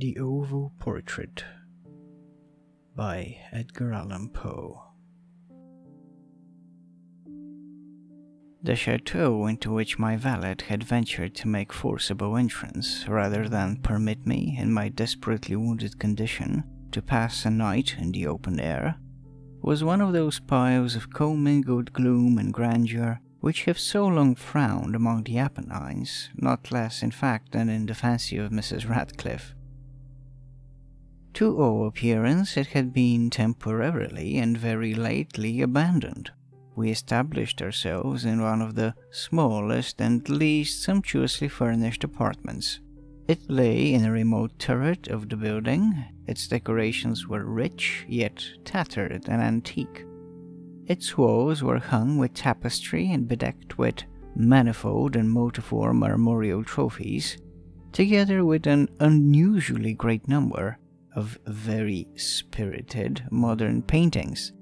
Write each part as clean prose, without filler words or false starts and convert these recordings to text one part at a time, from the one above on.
The Oval Portrait by Edgar Allan Poe. The chateau into which my valet had ventured to make forcible entrance, rather than permit me, in my desperately wounded condition, to pass a night in the open air, was one of those piles of commingled gloom and grandeur which have so long frowned among the Apennines, not less in fact than in the fancy of Mrs. Radcliffe. To all appearance it had been temporarily and very lately abandoned. We established ourselves in one of the smallest and least sumptuously furnished apartments. It lay in a remote turret of the building. Its decorations were rich, yet tattered and antique. Its walls were hung with tapestry and bedecked with manifold and multiform armorial trophies, together with an unusually great number of very spirited modern paintings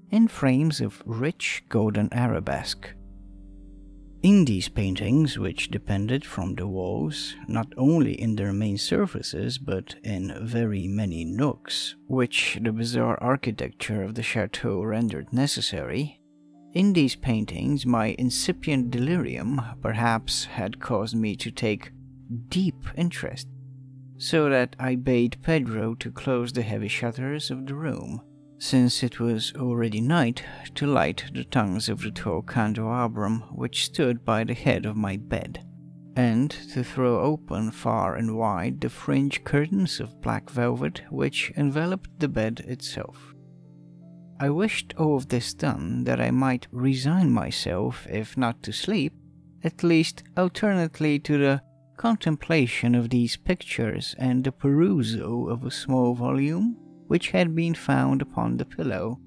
in frames of rich golden arabesque. In these paintings, which depended from the walls, not only in their main surfaces but in very many nooks, which the bizarre architecture of the chateau rendered necessary, in these paintings my incipient delirium perhaps had caused me to take deep interest, so that I bade Pedro to close the heavy shutters of the room, since it was already night, to light the tongues of the tall candelabrum which stood by the head of my bed, and to throw open far and wide the fringe curtains of black velvet which enveloped the bed itself. I wished all of this done that I might resign myself, if not to sleep, at least alternately to the contemplation of these pictures and the perusal of a small volume which had been found upon the pillow,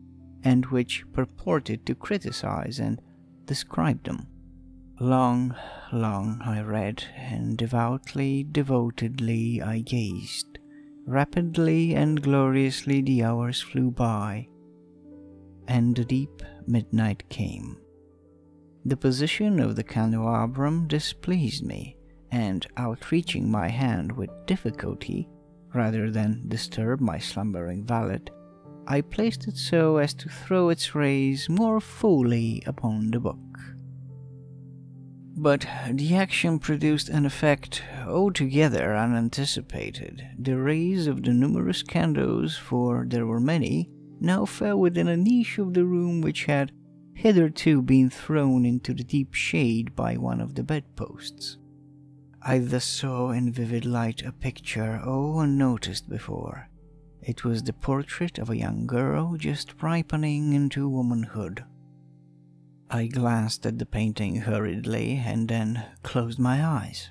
and which purported to criticize and describe them. Long I read, and devotedly I gazed. Rapidly and gloriously the hours flew by, and the deep midnight came. The position of the candelabrum displeased me, and outreaching my hand with difficulty, rather than disturb my slumbering valet, I placed it so as to throw its rays more fully upon the book. But the action produced an effect altogether unanticipated. The rays of the numerous candles, for there were many, now fell within a niche of the room which had hitherto been thrown into the deep shade by one of the bedposts. I thus saw in vivid light a picture all unnoticed before. It was the portrait of a young girl just ripening into womanhood. I glanced at the painting hurriedly and then closed my eyes.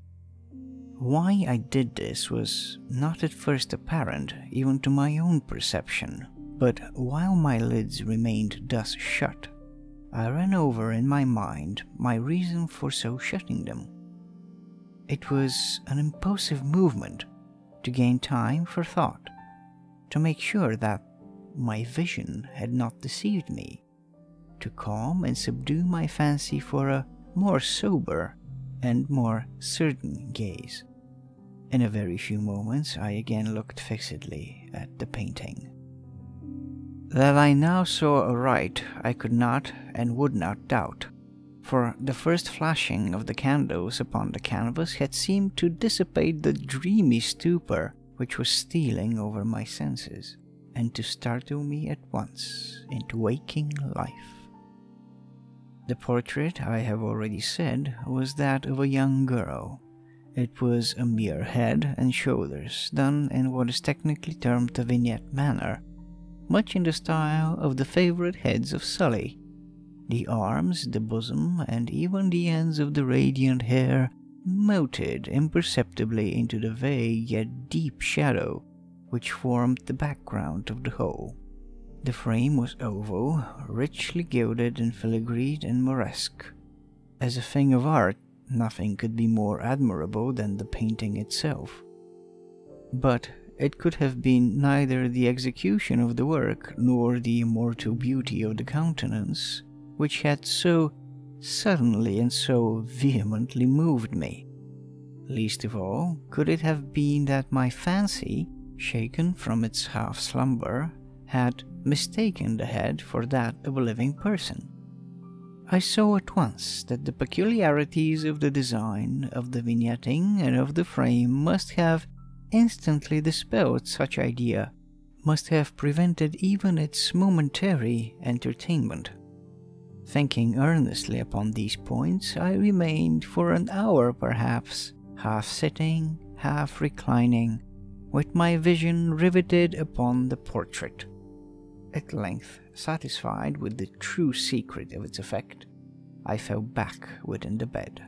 Why I did this was not at first apparent even to my own perception, but while my lids remained thus shut, I ran over in my mind my reason for so shutting them. It was an impulsive movement to gain time for thought, to make sure that my vision had not deceived me, to calm and subdue my fancy for a more sober and more certain gaze. In a very few moments I again looked fixedly at the painting. That I now saw aright I could not and would not doubt, for the first flashing of the candles upon the canvas had seemed to dissipate the dreamy stupor which was stealing over my senses, and to startle me at once into waking life. The portrait, I have already said, was that of a young girl. It was a mere head and shoulders, done in what is technically termed a vignette manner, much in the style of the favourite heads of Sully. The arms, the bosom, and even the ends of the radiant hair melted imperceptibly into the vague yet deep shadow which formed the background of the whole. The frame was oval, richly gilded and filigreed and moresque. As a thing of art, nothing could be more admirable than the painting itself. But it could have been neither the execution of the work nor the immortal beauty of the countenance which had so suddenly and so vehemently moved me. Least of all could it have been that my fancy, shaken from its half-slumber, had mistaken the head for that of a living person. I saw at once that the peculiarities of the design, of the vignetting, and of the frame must have instantly dispelled such idea, must have prevented even its momentary entertainment. Thinking earnestly upon these points, I remained for an hour perhaps, half sitting, half reclining, with my vision riveted upon the portrait. At length, satisfied with the true secret of its effect, I fell back within the bed.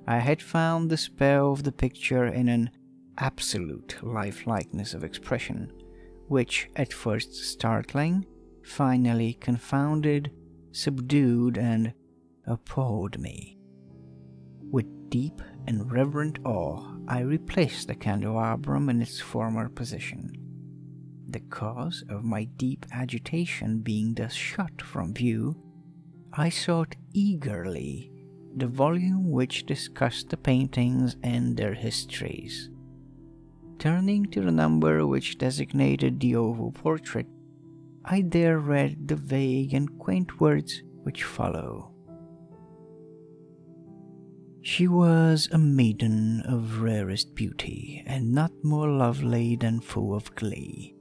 I had found the spell of the picture in an absolute lifelikeness of expression, which, at first startling, finally confounded, subdued, and appalled me. With deep and reverent awe, I replaced the candelabrum in its former position. The cause of my deep agitation being thus shut from view, I sought eagerly the volume which discussed the paintings and their histories. Turning to the number which designated the oval portrait, I there read the vague and quaint words which follow. She was a maiden of rarest beauty, and not more lovely than full of glee.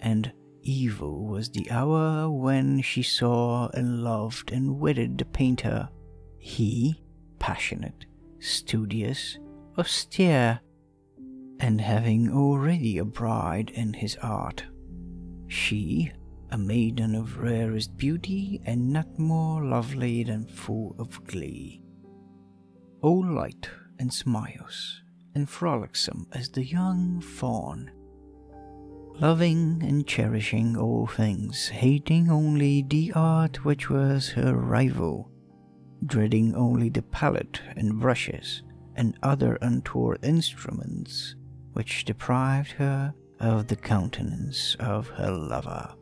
And evil was the hour when she saw and loved and wedded the painter, he passionate, studious, austere, and having already a bride in his art. She, a maiden of rarest beauty, and not more lovely than full of glee. All light and smiles, and frolicsome as the young fawn, loving and cherishing all things, hating only the art which was her rival, dreading only the palette and brushes and other untoward instruments which deprived her of the countenance of her lover.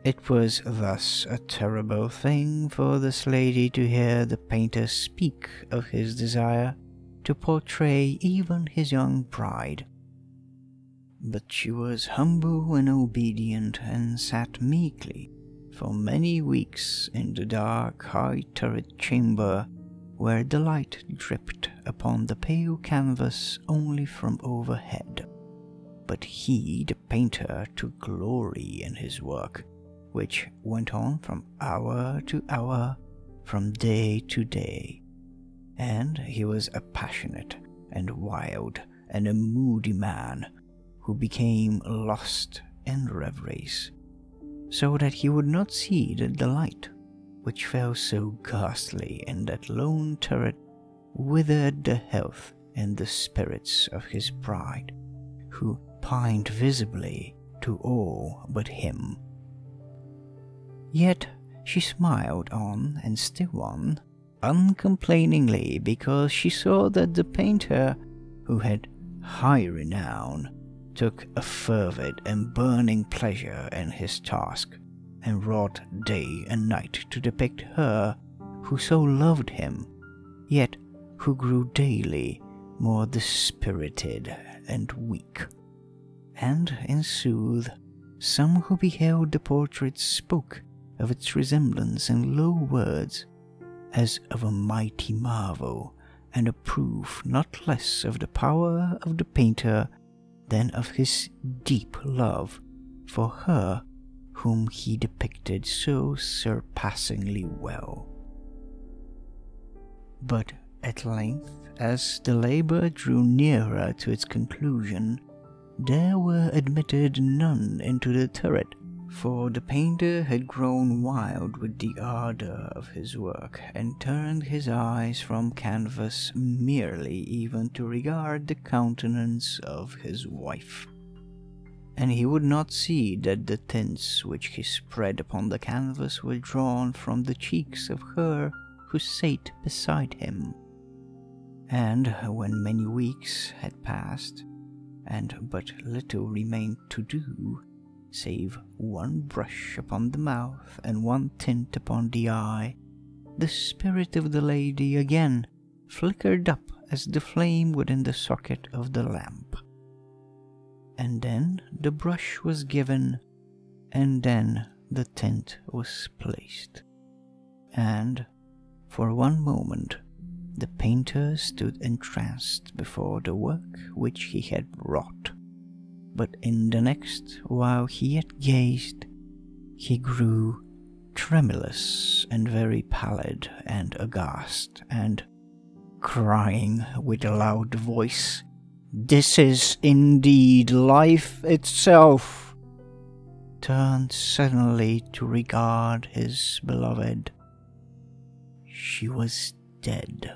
It was thus a terrible thing for this lady to hear the painter speak of his desire to portray even his young bride. But she was humble and obedient, and sat meekly for many weeks in the dark high-turret chamber, where the light dripped upon the pale canvas only from overhead. But he, the painter, took glory in his work, which went on from hour to hour, from day to day. And he was a passionate and wild and a moody man, who became lost in reveries, so that he would not see that the light, which fell so ghastly in that lone turret, withered the health and the spirits of his bride, who pined visibly to all but him. Yet she smiled on and still on, uncomplainingly, because she saw that the painter, who had high renown, took a fervid and burning pleasure in his task, and wrought day and night to depict her who so loved him, yet who grew daily more dispirited and weak. And, in sooth, some who beheld the portrait spoke of its resemblance in low words, as of a mighty marvel, and a proof not less of the power of the painter than of his deep love for her whom he depicted so surpassingly well. But at length, as the labor drew nearer to its conclusion, there were admitted none into the turret, for the painter had grown wild with the ardor of his work, and turned his eyes from canvas merely even to regard the countenance of his wife. And he would not see that the tints which he spread upon the canvas were drawn from the cheeks of her who sate beside him. And when many weeks had passed, and but little remained to do, save one brush upon the mouth and one tint upon the eye, the spirit of the lady again flickered up as the flame within the socket of the lamp. And then the brush was given, and then the tint was placed. And for one moment the painter stood entranced before the work which he had wrought. But in the next, while he yet gazed, he grew tremulous and very pallid and aghast, and crying with a loud voice, "This is indeed life itself," turned suddenly to regard his beloved. She was dead.